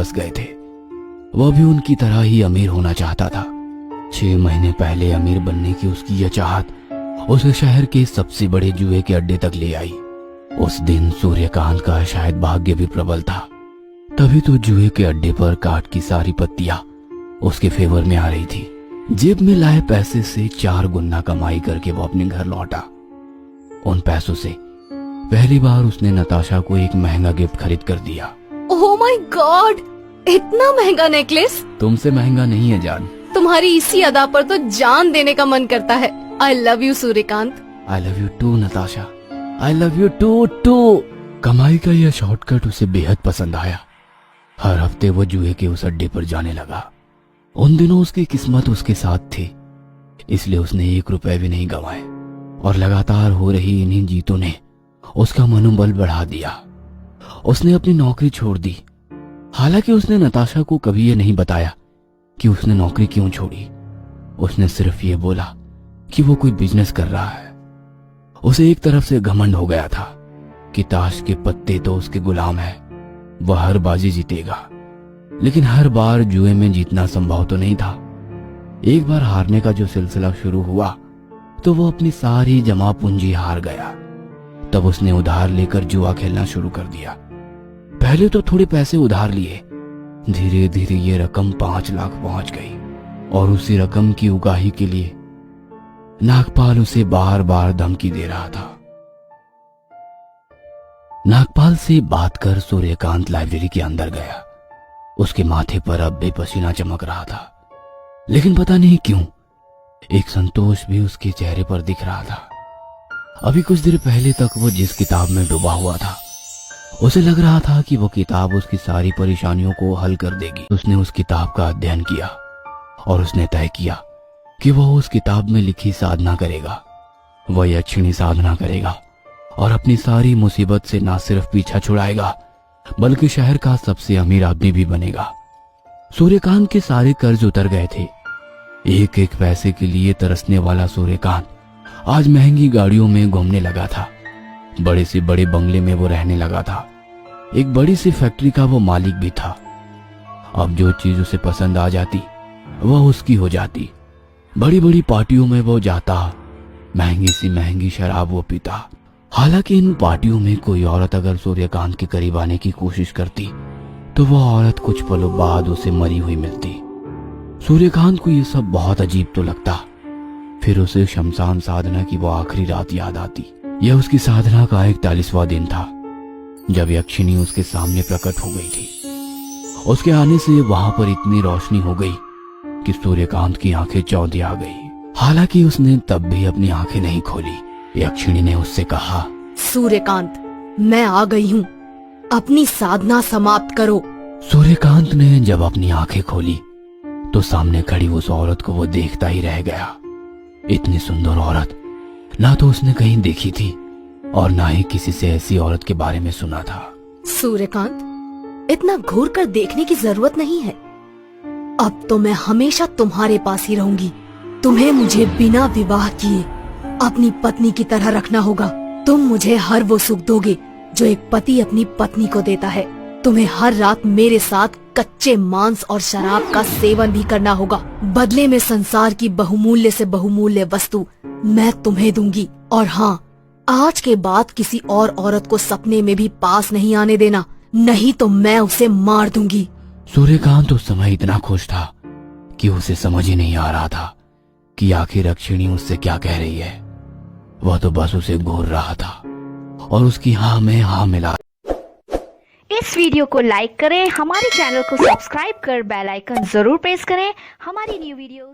बस गए थे। वह भी उनकी तरह ही अमीर होना चाहता था। 6 महीने पहले अमीर बनने की उसकी यह चाहत उसे शहर के सबसे बड़े जुए के अड्डे तक ले आई। उस दिन सूर्यकांत का शायद भाग्य भी प्रबल था, तभी तो जुए के अड्डे पर काट की सारी पत्तियां उसके फेवर में आ रही थी। जेब में लाए पैसे से 4 गुना कमाई करके वो अपने घर लौटा। उन पैसों से पहली बार उसने नताशा को एक महंगा गिफ्ट खरीद कर दिया। ओह माय गॉड, इतना महंगा नेकलेस! तुमसे महंगा नहीं है जान। तुम्हारी इसी अदा पर तो जान देने का मन करता है। I love you Suryakant. I love you too Natasha. I love you too. कमाई का यह शॉर्टकट उसे बेहद पसंद आया। हर हफ्ते वो जुए के उस अड्डे पर जाने लगा। उन दिनों उसकी किस्मत उसके साथ थी, इसलिए उसने 1 रुपए भी नहीं गंवाए और लगातार हो रही इन्हीं जीतों ने उसका मनोबल बढ़ा दिया। उसने अपनी नौकरी छोड़ दी। हालांकि उसने नताशा को कभी ये नहीं बताया कि उसने नौकरी क्यों छोड़ी। उसने सिर्फ ये बोला कि वो कोई बिजनेस कर रहा है। उसे एक तरफ से घमंड हो गया था कि ताश के पत्ते तो उसके गुलाम है, वह हर बाजी जीतेगा। लेकिन हर बार जुए में जीतना संभव तो नहीं था। एक बार हारने का जो सिलसिला शुरू हुआ तो वो अपनी सारी जमा पूंजी हार गया। तब उसने उधार लेकर जुआ खेलना शुरू कर दिया। पहले तो थोड़े पैसे उधार लिए, धीरे धीरे ये रकम 5 लाख पहुंच गई और उसी रकम की उगाही के लिए नागपाल उसे बार बार धमकी दे रहा था। नागपाल से बात कर सूर्यकांत लाइब्रेरी के अंदर गया। उसके माथे पर अब भी पसीना चमक रहा था, लेकिन पता नहीं क्यों एक संतोष भी उसके चेहरे पर दिख रहा था। अभी कुछ देर पहले तक वो जिस किताब में डूबा हुआ था, उसे लग रहा था कि वो किताब उसकी सारी परेशानियों को हल कर देगी। उसने उस किताब का अध्ययन किया और उसने तय किया कि वह उस किताब में लिखी साधना करेगा। वह यक्षिणी साधना करेगा और अपनी सारी मुसीबत से ना सिर्फ पीछा छुड़ाएगा बल्कि शहर का सबसे अमीर आदमी भी बनेगा। सूर्यकांत के सारे कर्ज उतर गए थे। एक एक पैसे के लिए तरसने वाला सूर्यकांत आज महंगी गाड़ियों में घूमने लगा था। बड़े से बड़े बंगले में वो रहने लगा था। एक बड़ी सी फैक्ट्री का वो मालिक भी था। अब जो चीज उसे पसंद आ जाती वह उसकी हो जाती। बड़ी बड़ी पार्टियों में वो जाता, महंगी सी महंगी शराब वो पीता। हालांकि इन पार्टियों में कोई औरत अगर सूर्यकांत के करीब आने की कोशिश करती तो वह औरत कुछ पलों बाद उसे मरी हुई मिलती। सूर्यकांत को यह सब बहुत अजीब तो लगता। फिर उसे शमशान साधना की वो आखिरी रात याद आती। यह उसकी साधना का 41वां दिन था जब यक्षिणी उसके सामने प्रकट हो गई थी। उसके आने से वहां पर इतनी रोशनी हो गई कि सूर्यकांत की आंखें चौंधी आ गई। हालांकि उसने तब भी अपनी आंखें नहीं खोली। यक्षिणी ने उससे कहा, सूर्यकांत, मैं आ गई हूँ, अपनी साधना समाप्त करो। सूर्यकांत ने जब अपनी आंखें खोली तो सामने खड़ी उस औरत को वो देखता ही रह गया। इतनी सुंदर औरत ना तो उसने कहीं देखी थी और ना ही किसी से ऐसी औरत के बारे में सुना था। सूर्यकांत, इतना घूर कर देखने की जरूरत नहीं है। अब तो मैं हमेशा तुम्हारे पास ही रहूंगी। तुम्हें मुझे बिना विवाह किए अपनी पत्नी की तरह रखना होगा। तुम मुझे हर वो सुख दोगे जो एक पति अपनी पत्नी को देता है। तुम्हें हर रात मेरे साथ कच्चे मांस और शराब का सेवन भी करना होगा। बदले में संसार की बहुमूल्य से बहुमूल्य वस्तु मैं तुम्हें दूंगी। और हाँ, आज के बाद किसी और औरत को सपने में भी पास नहीं आने देना, नहीं तो मैं उसे मार दूंगी। सूर्यकांत उस समय इतना खुश था कि उसे समझ ही नहीं आ रहा था कि आखिर यक्षिणी उससे क्या कह रही है। वह तो बस उसे घूर रहा था और उसकी हाँ में हाँ मिला। इस वीडियो को लाइक करें, हमारे चैनल को सब्सक्राइब कर बेल आइकन जरूर प्रेस करें। हमारी न्यू वीडियो